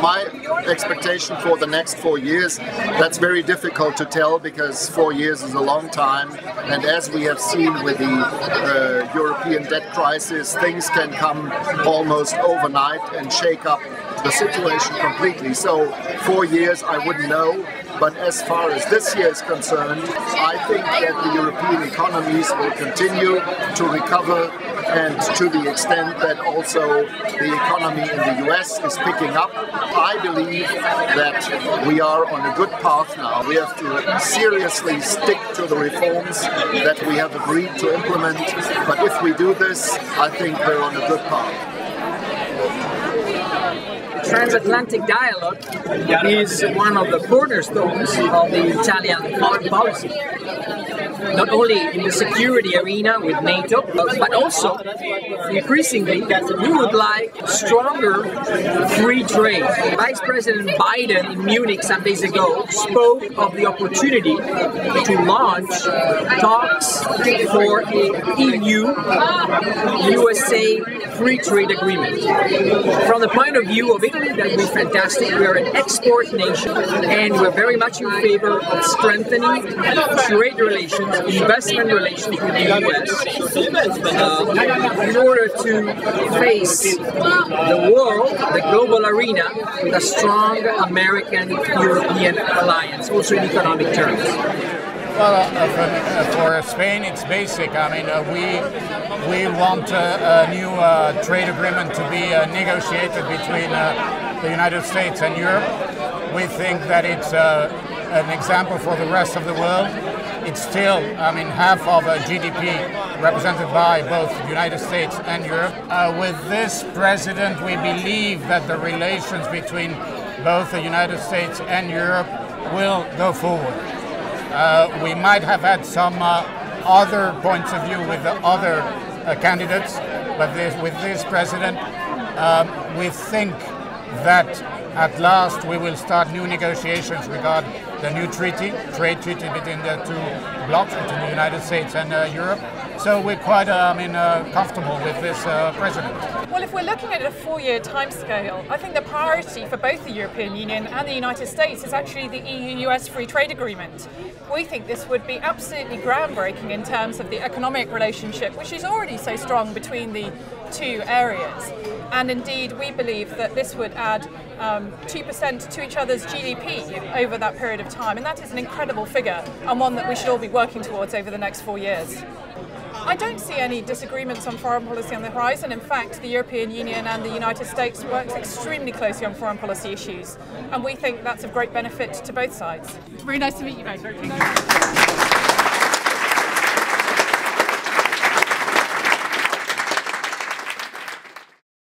my expectation for the next 4 years, that's very difficult to tell because 4 years is a long time, and as we have seen with the European debt crisis, things can come almost overnight and shake up the situation completely. So 4 years I wouldn't know, but as far as this year is concerned, I think that the European economies will continue to recover, and to the extent that also the economy in the US is picking up. I believe that we are on a good path now. We have to seriously stick to the reforms that we have agreed to implement, but if we do this, I think we're on a good path. Transatlantic dialogue is one of the cornerstones of the Italian foreign policy. Not only in the security arena with NATO, but also increasingly we would like stronger free trade. Vice President Biden in Munich some days ago spoke of the opportunity to launch talks for a EU-USA free trade agreement. From the point of view of Italy, that would be fantastic. We are an export nation and we're very much in favor of strengthening trade relations, investment relations with the US in order to face the world, the global arena, with a strong American-European alliance, also in economic terms. Well, for Spain, it's basic. I mean, we want a new trade agreement to be negotiated between the United States and Europe. We think that it's an example for the rest of the world. It's still, I mean, half of GDP represented by both the United States and Europe. With this president, we believe that the relations between both the United States and Europe will go forward. We might have had some other points of view with the other candidates, but with this president, we think that at last we will start new negotiations regarding the new trade treaty between the two blocs, between the United States and Europe. So we're quite comfortable with this president. Well, if we're looking at a 4-year timescale, I think the priority for both the European Union and the United States is actually the EU-US Free Trade Agreement. We think this would be absolutely groundbreaking in terms of the economic relationship, which is already so strong between the two areas. And indeed, we believe that this would add 2% to each other's GDP over that period of time. And that is an incredible figure, and one that we should all be working towards over the next 4 years. I don't see any disagreements on foreign policy on the horizon. In fact, the European Union and the United States works extremely closely on foreign policy issues, and we think that's of great benefit to both sides. Very nice to meet you both.